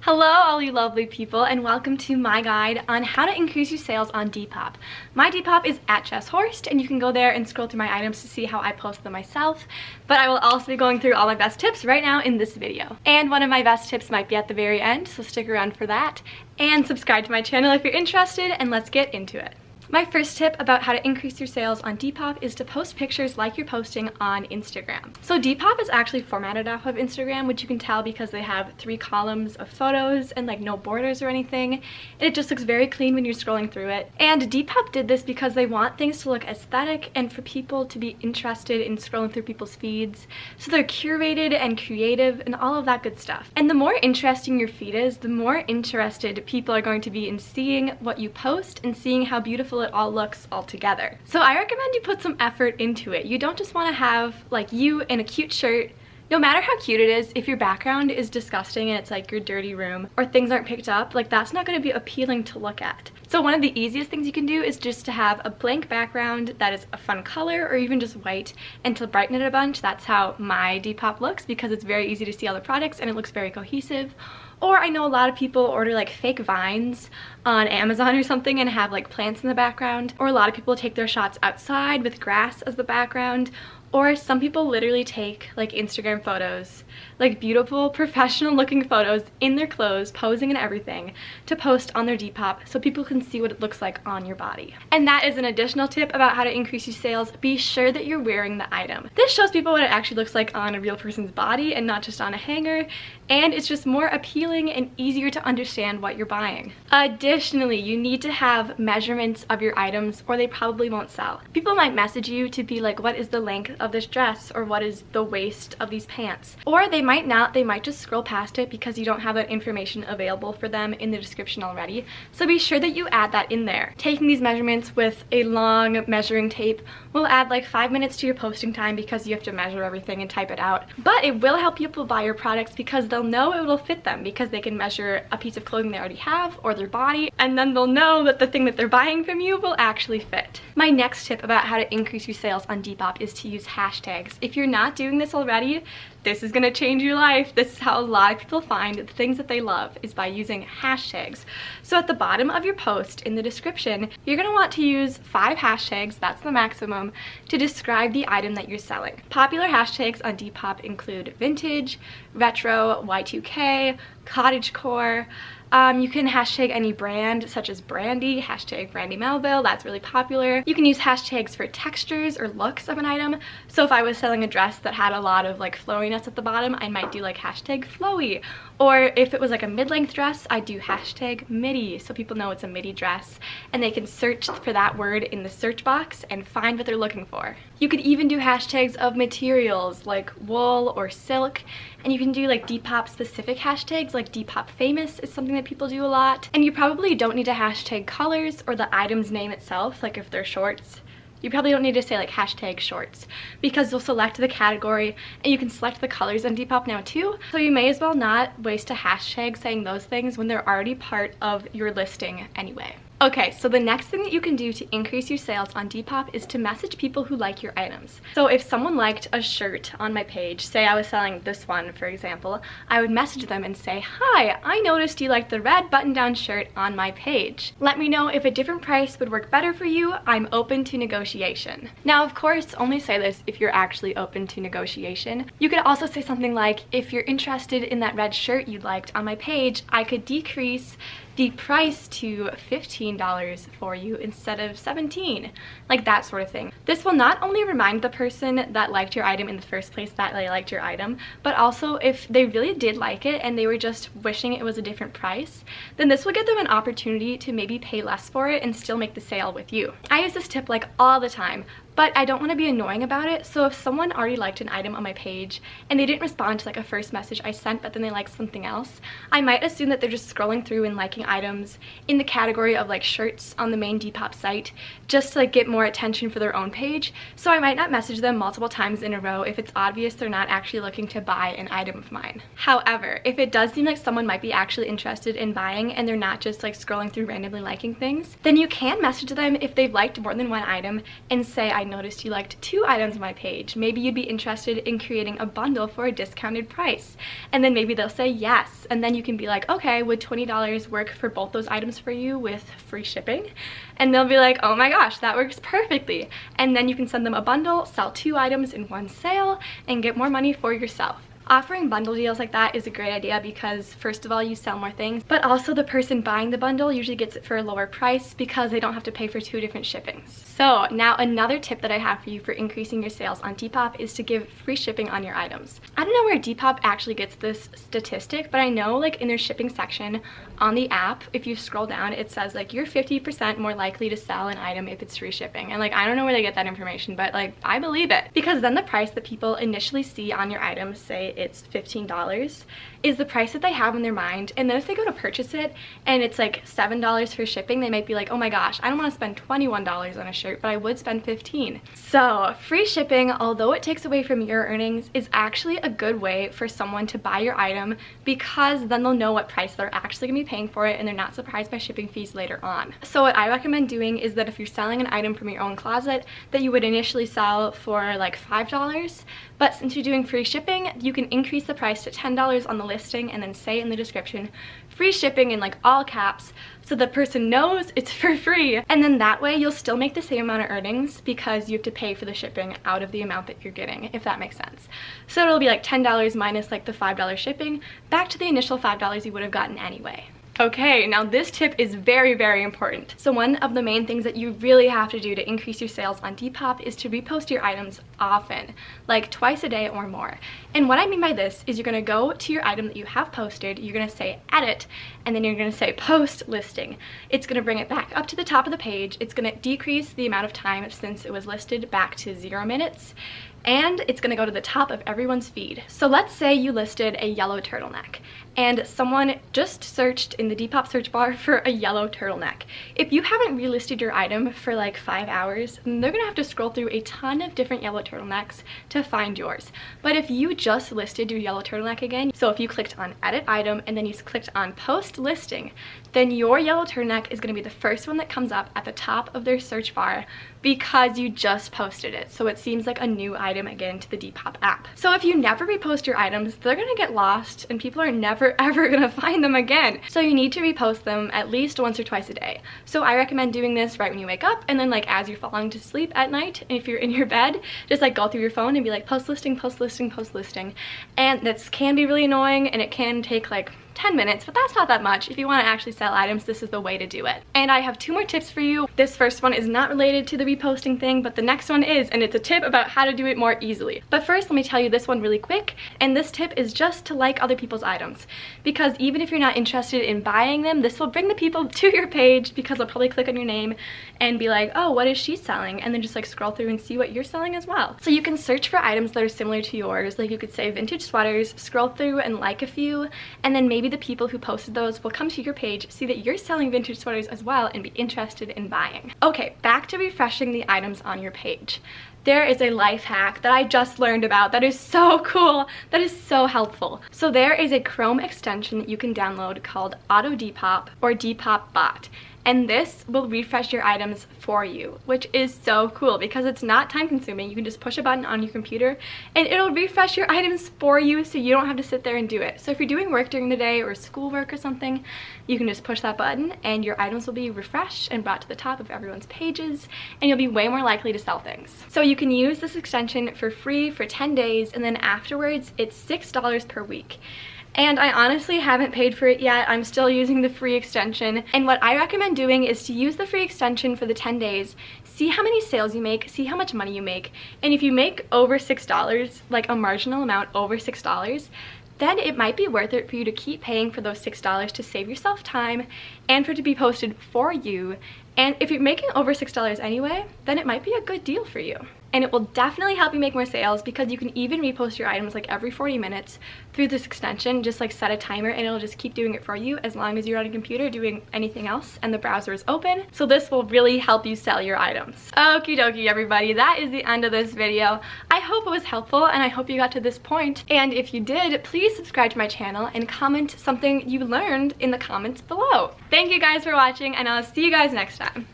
Hello all you lovely people, and welcome to my guide on how to increase your sales on Depop. My Depop is at @JessHorst, and you can go there and scroll through my items to see how I post them myself, but I will also be going through all my best tips right now in this video. And one of my best tips might be at the very end, so stick around for that, and subscribe to my channel if you're interested, and let's get into it. My first tip about how to increase your sales on Depop is to post pictures like you're posting on Instagram. So Depop is actually formatted off of Instagram, which you can tell because they have 3 columns of photos and like no borders or anything. And it just looks very clean when you're scrolling through it. And Depop did this because they want things to look aesthetic and for people to be interested in scrolling through people's feeds. So they're curated and creative and all of that good stuff. And the more interesting your feed is, the more interested people are going to be in seeing what you post and seeing how beautiful it all looks all together. So I recommend you put some effort into it. You don't just want to have like you in a cute shirt. No matter how cute it is, if your background is disgusting and it's like your dirty room or things aren't picked up, like that's not going to be appealing to look at. So one of the easiest things you can do is just to have a blank background that is a fun color or even just white, and to brighten it a bunch. That's how my Depop looks because it's very easy to see all the products and it looks very cohesive. Or I know a lot of people order like fake vines on Amazon or something and have like plants in the background. Or a lot of people take their shots outside with grass as the background. Or some people literally take like Instagram photos, like beautiful professional looking photos in their clothes, posing and everything, to post on their Depop so people can see what it looks like on your body. And that is an additional tip about how to increase your sales. Be sure that you're wearing the item. This shows people what it actually looks like on a real person's body and not just on a hanger, and it's just more appealing and easier to understand what you're buying. Additionally, you need to have measurements of your items or they probably won't sell. People might message you to be like, what is the length of this dress, or what is the waist of these pants? Or they might not, they might just scroll past it because you don't have that information available for them in the description already. So be sure that you add that in there. Taking these measurements with a long measuring tape will add like 5 minutes to your posting time because you have to measure everything and type it out. But it will help people buy your products because they'll know it will fit them because they can measure a piece of clothing they already have or their body, and then they'll know that the thing that they're buying from you will actually fit. My next tip about how to increase your sales on Depop is to use hashtags. If you're not doing this already, this is gonna change your life. This is how a lot of people find the things that they love, is by using hashtags. So at the bottom of your post in the description, you're gonna want to use 5 hashtags, that's the maximum, to describe the item that you're selling. Popular hashtags on Depop include vintage, retro, Y2K, cottagecore. You can hashtag any brand such as Brandy, hashtag Brandy Melville, that's really popular. You can use hashtags for textures or looks of an item. So if I was selling a dress that had a lot of like flowiness at the bottom, I might do like hashtag flowy. Or if it was like a mid-length dress, I do hashtag midi so people know it's a midi dress and they can search for that word in the search box and find what they're looking for. You could even do hashtags of materials like wool or silk, and you can do like Depop specific hashtags like Depop famous is something that people do a lot. And you probably don't need to hashtag colors or the item's name itself, like if they're shorts. You probably don't need to say like hashtag shorts because you'll select the category and you can select the colors on Depop now too. So you may as well not waste a hashtag saying those things when they're already part of your listing anyway. Okay, so the next thing that you can do to increase your sales on Depop is to message people who like your items. So if someone liked a shirt on my page, say I was selling this one for example, I would message them and say, hi, I noticed you liked the red button-down shirt on my page. Let me know if a different price would work better for you. I'm open to negotiation. Now, of course, only say this if you're actually open to negotiation. You could also say something like, if you're interested in that red shirt you liked on my page, I could decrease the price to $15 for you instead of $17, like that sort of thing. This will not only remind the person that liked your item in the first place that they liked your item, but also if they really did like it and they were just wishing it was a different price, then this will give them an opportunity to maybe pay less for it and still make the sale with you. I use this tip like all the time, but I don't want to be annoying about it. So if someone already liked an item on my page and they didn't respond to like a first message I sent, but then they liked something else, I might assume that they're just scrolling through and liking items in the category of like shirts on the main Depop site just to like get more attention for their own own page, so I might not message them multiple times in a row if it's obvious they're not actually looking to buy an item of mine. However, if it does seem like someone might be actually interested in buying and they're not just like scrolling through randomly liking things, then you can message them if they've liked more than one item and say, I noticed you liked 2 items on my page. Maybe you'd be interested in creating a bundle for a discounted price. And then maybe they'll say yes. And then you can be like, okay, would $20 work for both those items for you with free shipping? And they'll be like, oh my gosh, that works perfectly. And then you can send them a bundle, sell 2 items in one sale, and get more money for yourself. Offering bundle deals like that is a great idea because first of all, you sell more things, but also the person buying the bundle usually gets it for a lower price because they don't have to pay for 2 different shippings. So now another tip that I have for you for increasing your sales on Depop is to give free shipping on your items. I don't know where Depop actually gets this statistic, but I know like in their shipping section on the app, if you scroll down, it says like you're 50% more likely to sell an item if it's free shipping. And like, I don't know where they get that information, but like, I believe it. Because then the price that people initially see on your item, say it's $15, is the price that they have in their mind. And then if they go to purchase it and it's like $7 for shipping, they might be like, oh my gosh, I don't want to spend $21 on a shirt, but I would spend $15. So free shipping, although it takes away from your earnings, is actually a good way for someone to buy your item because then they'll know what price they're actually gonna be paying for it and they're not surprised by shipping fees later on. So what I recommend doing is that if you're selling an item from your own closet that you would initially sell for like $5, but since you're doing free shipping, you can increase the price to $10 on the listing and then say in the description, free shipping in like all caps, so the person knows it's for free. And then that way you'll still make the same amount of earnings because you have to pay for the shipping out of the amount that you're getting, if that makes sense. So it'll be like $10 minus like the $5 shipping, back to the initial $5 you would have gotten anyway. Okay, now this tip is very, very important. So one of the main things that you really have to do to increase your sales on Depop is to repost your items often, like twice a day or more. And what I mean by this is you're gonna go to your item that you have posted, you're gonna say edit, and then you're gonna say post listing. It's gonna bring it back up to the top of the page. It's gonna decrease the amount of time since it was listed back to 0 minutes. And it's gonna go to the top of everyone's feed. So let's say you listed a yellow turtleneck and someone just searched in the Depop search bar for a yellow turtleneck. If you haven't relisted your item for like 5 hours, then they're gonna have to scroll through a ton of different yellow turtlenecks to find yours. But if you just listed your yellow turtleneck again, so if you clicked on edit item and then you clicked on post listing, then your yellow turtleneck is gonna be the first one that comes up at the top of their search bar because you just posted it. So it seems like a new item again to the Depop app. So if you never repost your items, they're gonna get lost and people are never ever gonna find them again. So you need to repost them at least once or twice a day. So I recommend doing this right when you wake up and then like as you're falling to sleep at night, and if you're in your bed, just like go through your phone and be like post listing, post listing, post listing. And this can be really annoying and it can take like 10 minutes, but that's not that much. If you want to actually sell items, this is the way to do it. And I have 2 more tips for you. This first one is not related to the reposting thing, but the next one is, and it's a tip about how to do it more easily. But first, let me tell you this one really quick, and this tip is just to like other people's items. Because even if you're not interested in buying them, this will bring the people to your page because they'll probably click on your name and be like, oh, what is she selling? And then just like scroll through and see what you're selling as well. So you can search for items that are similar to yours. Like you could say vintage sweaters, scroll through and like a few, and then maybe the people who posted those will come to your page, see that you're selling vintage sweaters as well, and be interested in buying. Okay, back to refreshing the items on your page. There is a life hack that I just learned about that is so cool, that is so helpful. So there is a Chrome extension that you can download called Auto Depop or Depop Bot. And this will refresh your items for you, which is so cool because it's not time consuming. You can just push a button on your computer and it'll refresh your items for you so you don't have to sit there and do it. So if you're doing work during the day or schoolwork or something, you can just push that button and your items will be refreshed and brought to the top of everyone's pages, and you'll be way more likely to sell things. So you can use this extension for free for 10 days, and then afterwards it's $6 per week. And I honestly haven't paid for it yet. I'm still using the free extension. And what I recommend doing is to use the free extension for the 10 days, see how many sales you make, see how much money you make. And if you make over $6, like a marginal amount over $6, then it might be worth it for you to keep paying for those $6 to save yourself time and for it to be posted for you. And if you're making over $6 anyway, then it might be a good deal for you. and it will definitely help you make more sales because you can even repost your items like every 40 minutes through this extension. Just like set a timer and it'll just keep doing it for you as long as you're on a computer doing anything else and the browser is open. So this will really help you sell your items. Okie dokie everybody, that is the end of this video. I hope it was helpful and I hope you got to this point. And if you did, please subscribe to my channel and comment something you learned in the comments below. Thank you guys for watching and I'll see you guys next time.